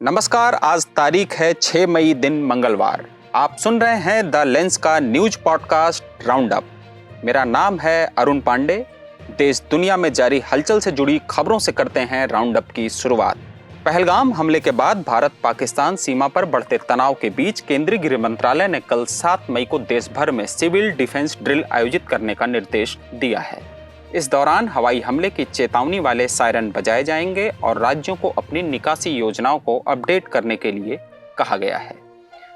नमस्कार। आज तारीख है 6 मई दिन मंगलवार। आप सुन रहे हैं द लेंस का न्यूज पॉडकास्ट राउंड अप। मेरा नाम है अरुण पांडे। देश दुनिया में जारी हलचल से जुड़ी खबरों से करते हैं राउंड अप की शुरुआत। पहलगाम हमले के बाद भारत पाकिस्तान सीमा पर बढ़ते तनाव के बीच केंद्रीय गृह मंत्रालय ने कल 7 मई को देश भर में सिविल डिफेंस ड्रिल आयोजित करने का निर्देश दिया है। इस दौरान हवाई हमले की चेतावनी वाले सायरन बजाए जाएंगे और राज्यों को अपनी निकासी योजनाओं को अपडेट करने के लिए कहा गया है।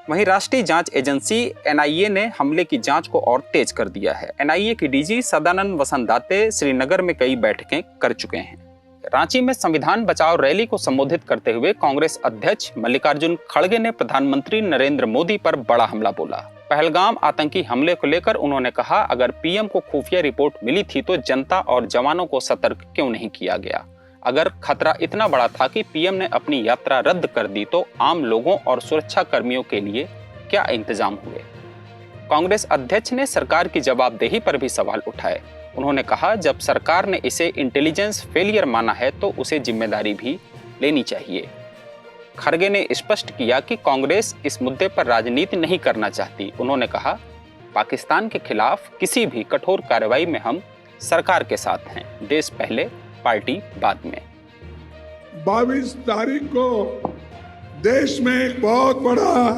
वहीं राष्ट्रीय जांच एजेंसी एनआईए ने हमले की जांच को और तेज कर दिया है। एनआईए की डीजी सदानंद वसंदाते श्रीनगर में कई बैठकें कर चुके हैं। रांची में संविधान बचाओ रैली को संबोधित करते हुए कांग्रेस अध्यक्ष मल्लिकार्जुन खड़गे ने प्रधानमंत्री नरेंद्र मोदी पर बड़ा हमला बोला। पहलगाम आतंकी हमले को लेकर उन्होंने कहा, अगर पीएम को खुफिया रिपोर्ट मिली थी तो जनता और जवानों को सतर्क क्यों नहीं किया गया? अगर खतरा इतना बड़ा था कि पीएम ने अपनी यात्रा रद्द कर दी तो आम लोगों और सुरक्षा कर्मियों के लिए क्या इंतजाम हुए? कांग्रेस अध्यक्ष ने सरकार की जवाबदेही पर भी सवाल उठाए। उन्होंने कहा, जब सरकार ने इसे इंटेलिजेंस फेलियर माना है तो उसे जिम्मेदारी भी लेनी चाहिए। खड़गे ने स्पष्ट किया कि कांग्रेस इस मुद्दे पर राजनीति नहीं करना चाहती। उन्होंने कहा, पाकिस्तान के खिलाफ किसी भी कठोर कार्रवाई में हम सरकार के साथ हैं। देश पहले, पार्टी बाद में। 22 तारीख को देश में एक बहुत बड़ा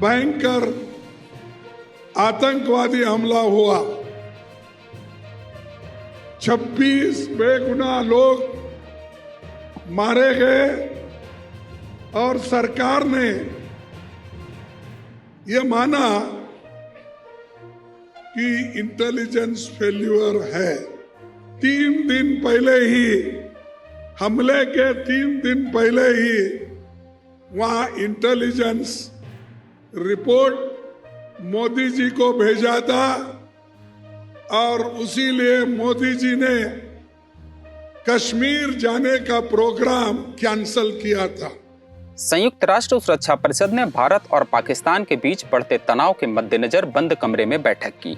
भयंकर आतंकवादी हमला हुआ। 26 बेगुनाह लोग मारे गए और सरकार ने यह माना कि इंटेलिजेंस फेल्यूर है। 3 दिन पहले ही, हमले के 3 दिन पहले ही वहां इंटेलिजेंस रिपोर्ट मोदी जी को भेजा था और उसी लिए मोदी जी ने कश्मीर जाने का प्रोग्राम कैंसिल किया था। संयुक्त राष्ट्र सुरक्षा परिषद ने भारत और पाकिस्तान के बीच बढ़ते तनाव के मद्देनजर बंद कमरे में बैठक की।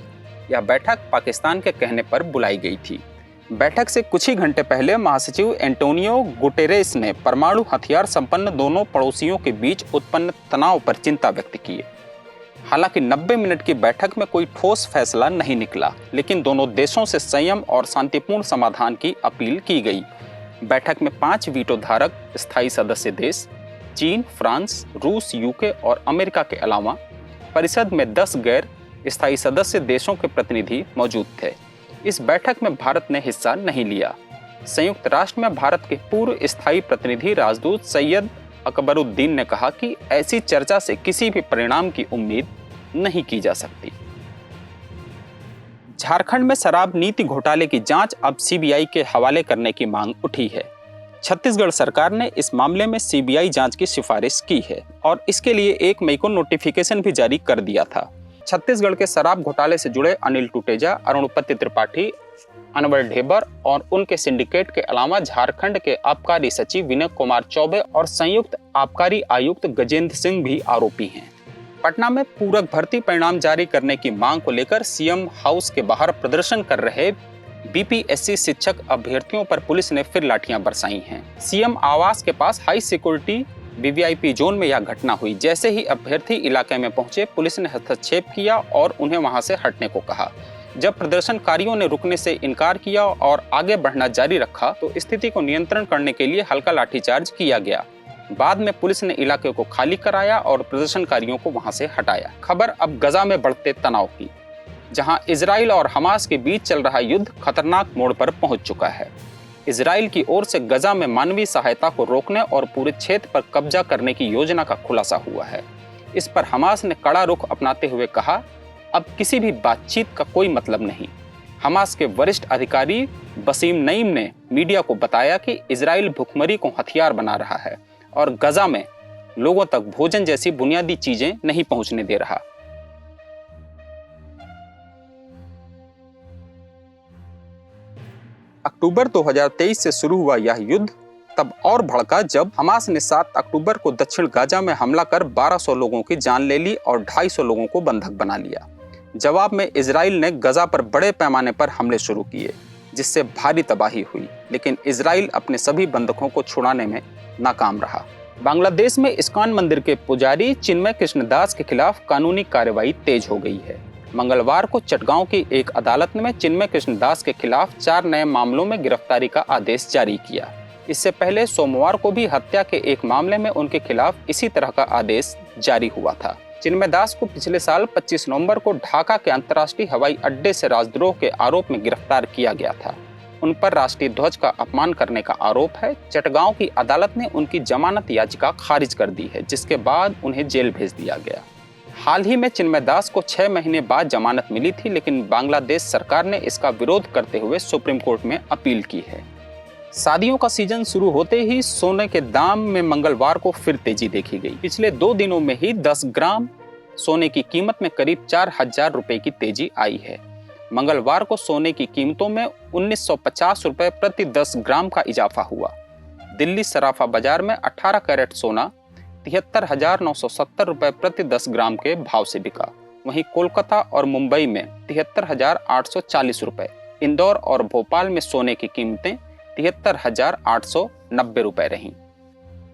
यह बैठक पाकिस्तान के कहने पर बुलाई गई थी। बैठक से कुछ ही घंटे पहले महासचिव एंटोनियो गुटेरेस ने परमाणु हथियार संपन्न दोनों पड़ोसियों के बीच उत्पन्न तनाव पर चिंता व्यक्त की। हालांकि 90 मिनट की बैठक में कोई ठोस फैसला नहीं निकला, लेकिन दोनों देशों से संयम और शांतिपूर्ण समाधान की अपील की गई। बैठक में 5 वीटो धारक स्थायी सदस्य देश चीन, फ्रांस, रूस, यूके और अमेरिका के अलावा परिषद में 10 गैर स्थायी सदस्य देशों के प्रतिनिधि मौजूद थे। इस बैठक में भारत ने हिस्सा नहीं लिया। संयुक्त राष्ट्र में भारत के पूर्व स्थायी प्रतिनिधि राजदूत सैयद अकबरुद्दीन ने कहा कि ऐसी चर्चा से किसी भी परिणाम की उम्मीद नहीं की जा सकती। झारखंड में शराब नीति घोटाले की जांच अब सीबीआई के हवाले करने की मांग उठी है। छत्तीसगढ़ सरकार ने इस मामले में सीबीआई जांच की सिफारिश की है और इसके लिए 1 मई को नोटिफिकेशन भी जारी कर दिया था। छत्तीसगढ़ के शराब घोटाले से जुड़े अनिल टूटेजा, अरुणपति त्रिपाठी, अनवर ढेबर और उनके सिंडिकेट के अलावा झारखंड के आबकारी सचिव विनय कुमार चौबे और संयुक्त आबकारी आयुक्त गजेंद्र सिंह भी आरोपी हैं। पटना में पूरक भर्ती परिणाम जारी करने की मांग को लेकर सीएम हाउस के बाहर प्रदर्शन कर रहे बीपीएससी शिक्षक अभ्यर्थियों पर पुलिस ने फिर लाठियां बरसाई हैं। सीएम आवास के पास हाई सिक्योरिटी वीवीआईपी जोन में यह घटना हुई। जैसे ही अभ्यर्थी इलाके में पहुंचे, पुलिस ने हस्तक्षेप किया और उन्हें वहां से हटने को कहा। जब प्रदर्शनकारियों ने रुकने से इनकार किया और आगे बढ़ना जारी रखा तो स्थिति को नियंत्रण करने के लिए हल्का लाठीचार्ज किया गया। बाद में पुलिस ने इलाके को खाली कराया और प्रदर्शनकारियों को वहां से हटाया। खबर अब गजा में बढ़ते तनाव की, जहां इजराइल और हमास के बीच चल रहा युद्ध खतरनाक मोड़ पर पहुंच चुका है। इजराइल की ओर से गजा में मानवीय सहायता को रोकने और पूरे क्षेत्र पर कब्जा करने की योजना का खुलासा हुआ है। इस पर हमास ने कड़ा रुख अपनाते हुए कहा, अब किसी भी बातचीत का कोई मतलब नहीं। हमास के वरिष्ठ अधिकारी बसीम नईम ने मीडिया को बताया कि इजराइल भुखमरी को हथियार बना रहा है और गजा में लोगों तक भोजन जैसी बुनियादी चीजें नहीं पहुंचने दे रहा। अक्टूबर 2023 से शुरू हुआ यह युद्ध तब और भड़का जब हमास ने 7 अक्टूबर को दक्षिण गाजा में हमला कर 1200 लोगों की जान ले ली और 250 लोगों को बंधक बना लिया। जवाब में इजराइल ने गजा पर बड़े पैमाने पर हमले शुरू किए, जिससे भारी तबाही हुई, लेकिन इजराइल अपने सभी बंधकों को छुड़ाने में नाकाम रहा। बांग्लादेश में इस्कॉन मंदिर के पुजारी चिन्मय कृष्णदास के खिलाफ कानूनी कार्रवाई तेज हो गई है। मंगलवार को चटगांव की एक अदालत में चिन्मय कृष्णदास के खिलाफ 4 नए मामलों में गिरफ्तारी का आदेश जारी किया। इससे पहले सोमवार को भी हत्या के एक मामले में उनके खिलाफ इसी तरह का आदेश जारी हुआ था। चिन्मय दास को पिछले साल 25 नवंबर को ढाका के अंतर्राष्ट्रीय हवाई अड्डे से राजद्रोह के आरोप में गिरफ्तार किया गया था। उन पर राष्ट्रीय ध्वज का अपमान करने का आरोप है। चटगांव की अदालत ने उनकी जमानत याचिका खारिज कर दी है, जिसके बाद उन्हें जेल भेज दिया गया। हाल ही में चिन्मय दास को 6 महीने बाद जमानत मिली थी, लेकिन बांग्लादेश सरकार ने इसका विरोध करते हुए सुप्रीम कोर्ट में अपील की है। शादियों का सीजन शुरू होते ही सोने के दाम में मंगलवार को फिर तेजी देखी गई। पिछले 2 दिनों में ही 10 ग्राम सोने की कीमत में करीब 4,000 रुपए की तेजी आई है। मंगलवार को सोने की कीमतों में 1950 रुपए प्रति 10 ग्राम का इजाफा हुआ। दिल्ली सराफा बाजार में 18 कैरेट सोना 73,970 रुपए प्रति 10 ग्राम के भाव से बिका। वहीं कोलकाता और मुंबई में 73,840 रुपए, इंदौर और भोपाल में सोने की कीमतें 73,890 रुपए रहीं।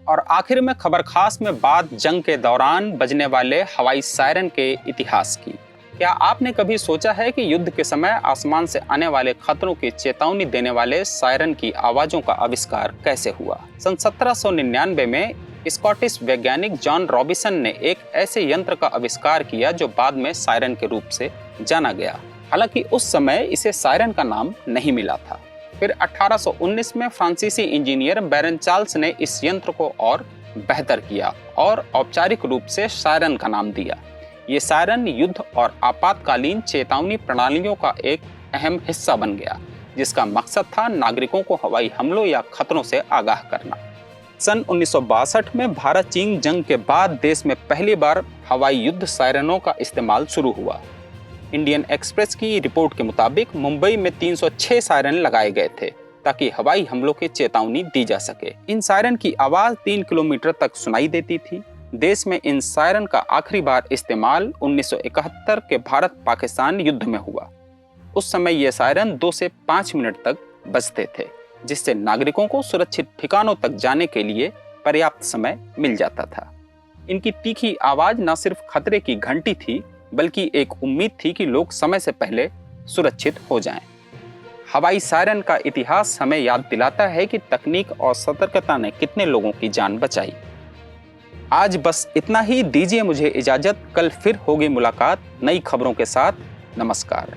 और आखिर में खबर खास में बात जंग के दौरान बजने वाले हवाई सायरन के इतिहास की। क्या आपने कभी सोचा है कि युद्ध के समय आसमान से आने वाले खतरों की चेतावनी देने वाले सायरन की आवाजों का आविष्कार कैसे हुआ? सन 1799 में स्कॉटिश वैज्ञानिक जॉन रॉबिसन ने एक ऐसे यंत्र का आविष्कार किया जो बाद में सायरन के रूप से जाना गया। हालांकि उस समय इसे सायरन का नाम नहीं मिला था। फिर 1819 में फ्रांसीसी इंजीनियर बैरन चार्ल्स ने इस यंत्र को और बेहतर किया और औपचारिक रूप से सायरन का नाम दिया। ये सायरन युद्ध और आपातकालीन चेतावनी प्रणालियों का एक अहम हिस्सा बन गया, जिसका मकसद था नागरिकों को हवाई हमलों या खतरों से आगाह करना। सन 1962 में भारत चीन जंग के बाद देश में पहली बार हवाई युद्ध सायरनों का इस्तेमाल शुरू हुआ। इंडियन एक्सप्रेस की रिपोर्ट के मुताबिक मुंबई में 306 सायरन लगाए गए थे ताकि हवाई हमलों की चेतावनी दी जा सके। इन सायरन की आवाज 3 किलोमीटर तक सुनाई देती थी। देश में इन सायरन का आखिरी बार इस्तेमाल 1971 के भारत पाकिस्तान युद्ध में हुआ। उस समय ये सायरन 2 से 5 मिनट तक बजते थे, जिससे नागरिकों को सुरक्षित ठिकानों तक जाने के लिए पर्याप्त समय मिल जाता था। इनकी तीखी आवाज न सिर्फ खतरे की घंटी थी, बल्कि एक उम्मीद थी कि लोग समय से पहले सुरक्षित हो जाएं। हवाई सायरन का इतिहास हमें याद दिलाता है कि तकनीक और सतर्कता ने कितने लोगों की जान बचाई। आज बस इतना ही, दीजिए मुझे इजाजत। कल फिर होगी मुलाकात नई खबरों के साथ। नमस्कार।